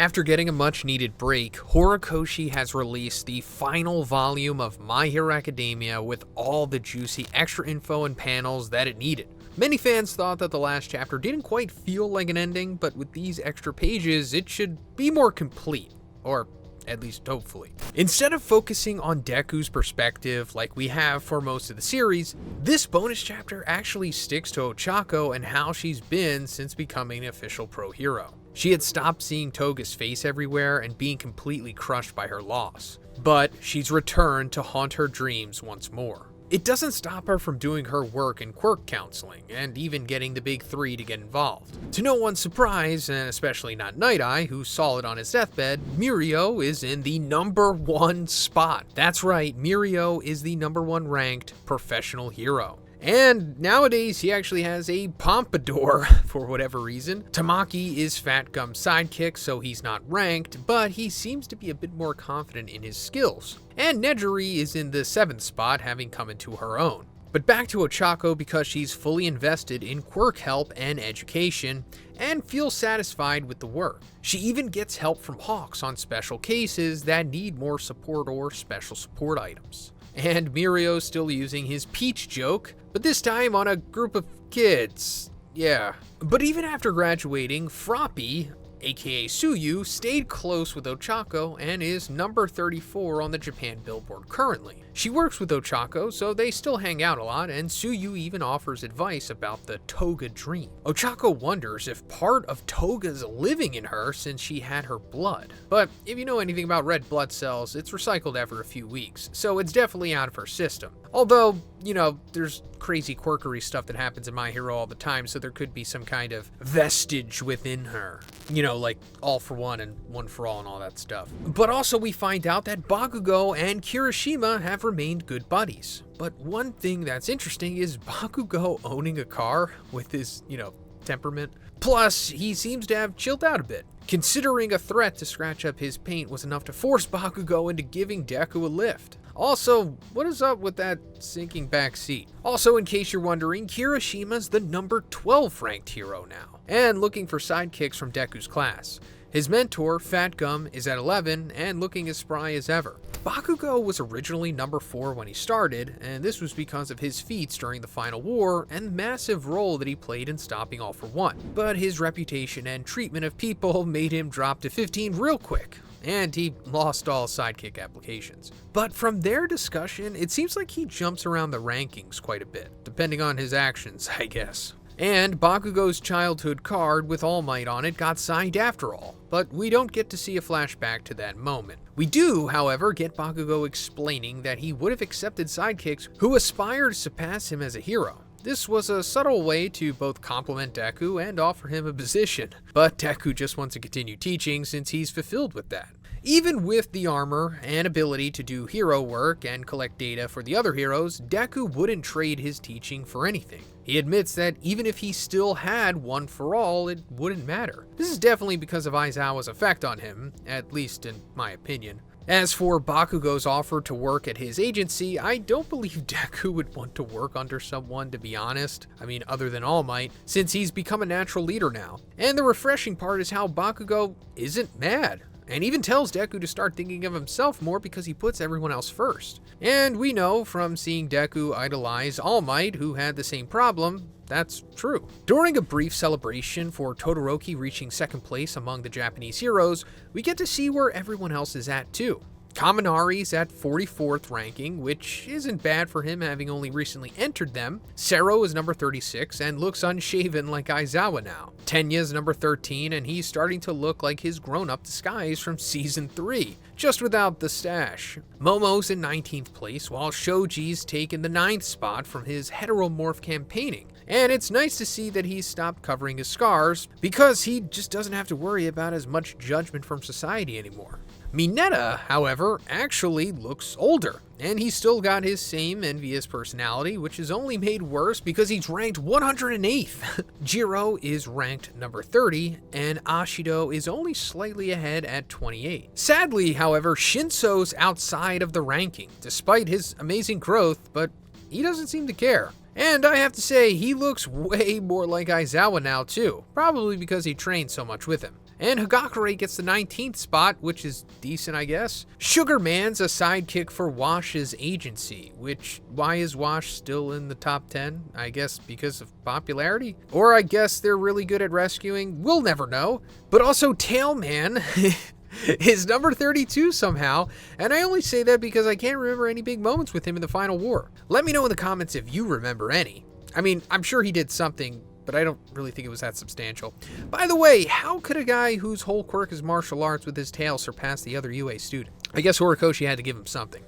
After getting a much-needed break, Horikoshi has released the final volume of My Hero Academia with all the juicy extra info and panels that it needed. Many fans thought that the last chapter didn't quite feel like an ending, but with these extra pages, it should be more complete. Or at least hopefully. Instead of focusing on Deku's perspective like we have for most of the series, this bonus chapter actually sticks to Ochako and how she's been since becoming an official pro hero. She had stopped seeing Toga's face everywhere and being completely crushed by her loss, but she's returned to haunt her dreams once more. It doesn't stop her from doing her work in quirk counseling, and even getting the big three to get involved. To no one's surprise, and especially not Night Eye, who saw it on his deathbed, Mirio is in the #1 spot. That's right, Mirio is the #1 ranked professional hero. And nowadays, he actually has a pompadour for whatever reason. Tamaki is Fat Gum's sidekick, so he's not ranked, but he seems to be a bit more confident in his skills. And Nejuri is in the 7th spot, having come into her own. But back to Ochako because she's fully invested in quirk help and education, and feels satisfied with the work. She even gets help from Hawks on special cases that need more support or special support items. And Mirio's still using his peach joke, but this time on a group of kids. Yeah. But even after graduating, Froppy, aka Tsuyu, stayed close with Ochako and is number 34 on the Japan Billboard currently. She works with Ochako, so they still hang out a lot, and Tsuyu even offers advice about the Toga dream. Ochako wonders if part of Toga's living in her since she had her blood. But if you know anything about red blood cells, it's recycled after a few weeks, so it's definitely out of her system. Although, there's crazy quirkery stuff that happens in My Hero all the time, so there could be some kind of vestige within her. Like all for one and one for all and all that stuff. But also we find out that Bakugo and Kirishima have remained good buddies. But one thing that's interesting is Bakugo owning a car with his, temperament. Plus, he seems to have chilled out a bit, considering a threat to scratch up his paint was enough to force Bakugo into giving Deku a lift. Also, what is up with that sinking back seat? Also, in case you're wondering, Kirishima's the number 12 ranked hero now, and looking for sidekicks from Deku's class. His mentor, Fat Gum, is at 11 and looking as spry as ever. Bakugo was originally number 4 when he started, and this was because of his feats during the final war and the massive role that he played in stopping All for One. But his reputation and treatment of people made him drop to 15 real quick, and he lost all sidekick applications. But from their discussion, it seems like he jumps around the rankings quite a bit, depending on his actions, I guess. And Bakugo's childhood card with All Might on it got signed after all, but we don't get to see a flashback to that moment. We do, however, get Bakugo explaining that he would have accepted sidekicks who aspire to surpass him as a hero. This was a subtle way to both compliment Deku and offer him a position, but Deku just wants to continue teaching since he's fulfilled with that. Even with the armor and ability to do hero work and collect data for the other heroes, Deku wouldn't trade his teaching for anything. He admits that even if he still had One for All, it wouldn't matter. This is definitely because of Aizawa's effect on him, at least in my opinion. As for Bakugo's offer to work at his agency, I don't believe Deku would want to work under someone, to be honest. Other than All Might, since he's become a natural leader now. And the refreshing part is how Bakugo isn't mad, and even tells Deku to start thinking of himself more because he puts everyone else first. And we know from seeing Deku idolize All Might, who had the same problem, that's true. During a brief celebration for Todoroki reaching 2nd place among the Japanese heroes, we get to see where everyone else is at too. Kaminari's at 44th ranking, which isn't bad for him having only recently entered them. Sero is number 36 and looks unshaven like Aizawa now. Tenya's number 13 and he's starting to look like his grown-up disguise from season 3, just without the stash. Momo's in 19th place, while Shoji's taken the 9th spot from his heteromorph campaigning. And it's nice to see that he's stopped covering his scars, because he just doesn't have to worry about as much judgment from society anymore. Mineta, however, actually looks older, and he's still got his same envious personality, which is only made worse because he's ranked 108th. Jiro is ranked number 30, and Ashido is only slightly ahead at 28. Sadly, however, Shinso's outside of the ranking, despite his amazing growth, but he doesn't seem to care. And I have to say, he looks way more like Aizawa now too, probably because he trained so much with him. And Hagakure gets the 19th spot, which is decent, I guess. Sugar Man's a sidekick for Wash's agency, which, why is Wash still in the top 10? I guess because of popularity? Or I guess they're really good at rescuing? We'll never know. But also Tailman is number 32 somehow, and I only say that because I can't remember any big moments with him in the final war. Let me know in the comments if you remember any. I mean, I'm sure he did something, but I don't really think it was that substantial. By the way, how could a guy whose whole quirk is martial arts with his tail surpass the other UA student? I guess Horikoshi had to give him something.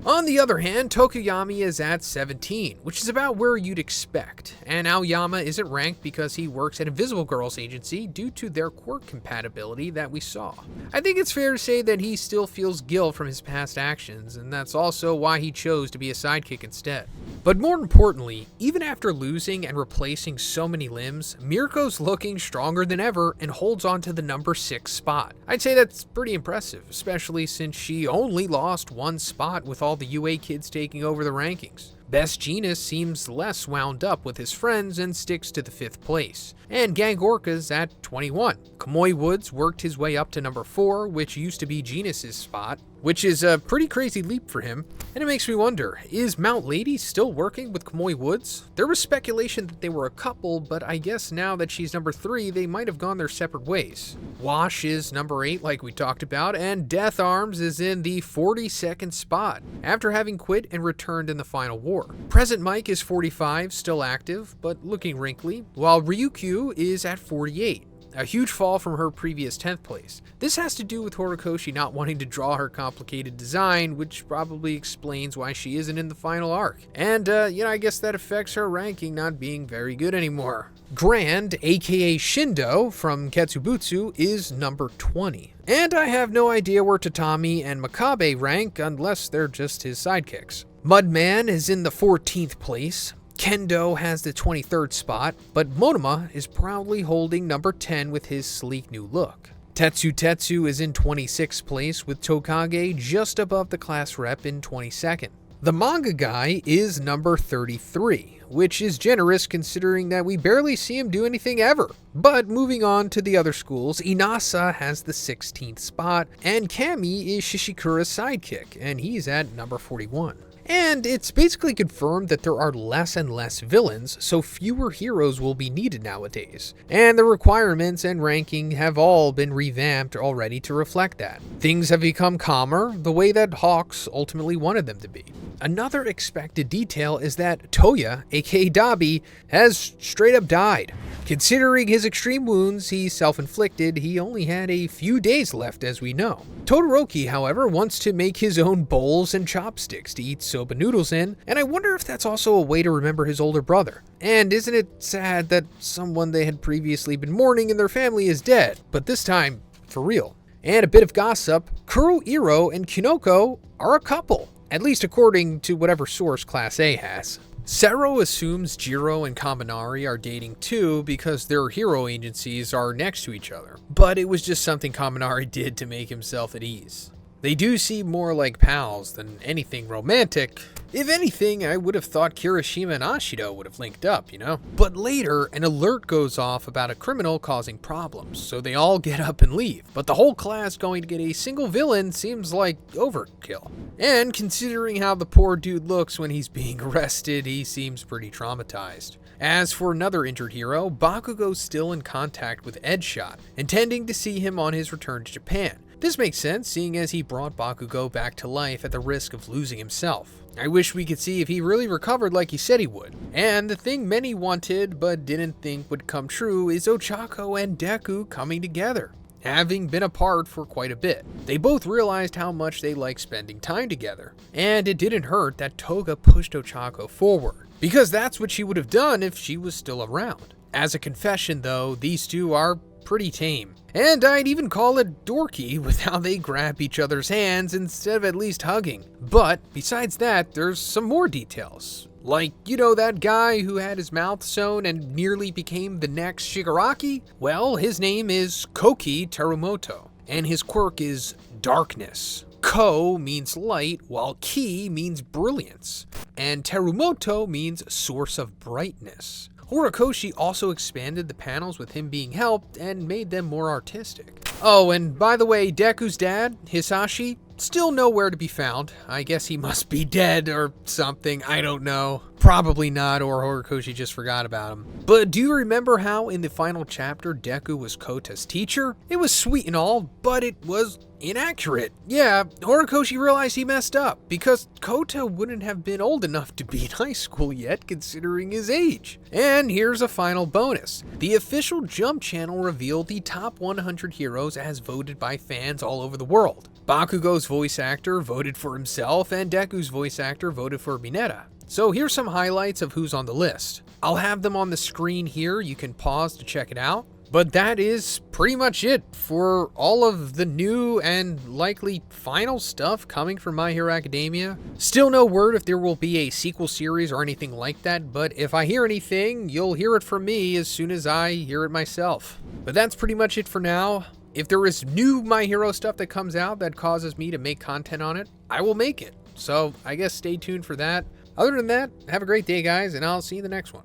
On the other hand, Tokoyami is at 17, which is about where you'd expect, and Aoyama isn't ranked because he works at Invisible Girl's agency due to their quirk compatibility that we saw. I think it's fair to say that he still feels guilt from his past actions, and that's also why he chose to be a sidekick instead. But more importantly, even after losing and replacing so many limbs, Mirko's looking stronger than ever and holds on to the number 6 spot. I'd say that's pretty impressive, especially since she only lost 1 spot with all the UA kids taking over the rankings. Best Jeanist seems less wound up with his friends and sticks to the 5th place. And Gang Orca's at 21. Kamui Woods worked his way up to number 4, which used to be Jeanist's spot, which is a pretty crazy leap for him. And it makes me wonder, is Mount Lady still working with Kamui Woods? There was speculation that they were a couple, but I guess now that she's number 3, they might have gone their separate ways. Wash is number 8 like we talked about, and Death Arms is in the 42nd spot, after having quit and returned in the final war. Present Mike is 45, still active, but looking wrinkly, while Ryukyu is at 48. A huge fall from her previous 10th place. This has to do with Horikoshi not wanting to draw her complicated design, which probably explains why she isn't in the final arc. And, I guess that affects her ranking not being very good anymore. Grand, aka Shindo, from Ketsubutsu, is number 20. And I have no idea where Tatami and Makabe rank unless they're just his sidekicks. Mudman is in the 14th place. Kendo has the 23rd spot, but Monoma is proudly holding number 10 with his sleek new look. Tetsu is in 26th place with Tokage just above the class rep in 22nd. The manga guy is number 33, which is generous considering that we barely see him do anything ever. But moving on to the other schools, Inasa has the 16th spot, and Kami is Shishikura's sidekick, and he's at number 41. And it's basically confirmed that there are less and less villains, so fewer heroes will be needed nowadays. And the requirements and ranking have all been revamped already to reflect that. Things have become calmer, the way that Hawks ultimately wanted them to be. Another expected detail is that Toya, aka Dabi, has straight up died. Considering his extreme wounds he self-inflicted, he only had a few days left as we know. Todoroki, however, wants to make his own bowls and chopsticks to eat soba noodles in, and I wonder if that's also a way to remember his older brother. And isn't it sad that someone they had previously been mourning in their family is dead, but this time, for real. And a bit of gossip, Kurohiro and Kinoko are a couple, at least according to whatever source Class A has. Sero assumes Jiro and Kaminari are dating too because their hero agencies are next to each other, but it was just something Kaminari did to make himself at ease. They do seem more like pals than anything romantic. If anything, I would have thought Kirishima and Ashido would have linked up, you know? But later, an alert goes off about a criminal causing problems, so they all get up and leave. But the whole class going to get a single villain seems like overkill. And considering how the poor dude looks when he's being arrested, he seems pretty traumatized. As for another injured hero, Bakugo's still in contact with Edshot, intending to see him on his return to Japan. This makes sense, seeing as he brought Bakugo back to life at the risk of losing himself. I wish we could see if he really recovered like he said he would. And the thing many wanted but didn't think would come true is Ochako and Deku coming together, having been apart for quite a bit. They both realized how much they like spending time together, and it didn't hurt that Toga pushed Ochako forward, because that's what she would have done if she was still around. As a confession though, these two are pretty tame. And I'd even call it dorky with how they grab each other's hands instead of at least hugging. But besides that, there's some more details. Like, you know that guy who had his mouth sewn and nearly became the next Shigaraki? Well, his name is Koki Terumoto, and his quirk is darkness. Ko means light, while Ki means brilliance, and Terumoto means source of brightness. Horikoshi also expanded the panels with him being helped and made them more artistic. Oh, and by the way, Deku's dad, Hisashi, still nowhere to be found. I guess he must be dead or something, I don't know. Probably not, or Horikoshi just forgot about him. But do you remember how in the final chapter Deku was Kota's teacher? It was sweet and all, but it was inaccurate. Yeah, Horikoshi realized he messed up, because Kota wouldn't have been old enough to be in high school yet, considering his age. And here's a final bonus. The official Jump channel revealed the top 100 heroes as voted by fans all over the world. Bakugo's voice actor voted for himself, and Deku's voice actor voted for Mineta. So here's some highlights of who's on the list. I'll have them on the screen here, you can pause to check it out. But that is pretty much it for all of the new and likely final stuff coming from My Hero Academia. Still no word if there will be a sequel series or anything like that, but if I hear anything, you'll hear it from me as soon as I hear it myself. But that's pretty much it for now. If there is new My Hero stuff that comes out that causes me to make content on it, I will make it. So I guess stay tuned for that. Other than that, have a great day, guys, and I'll see you in the next one.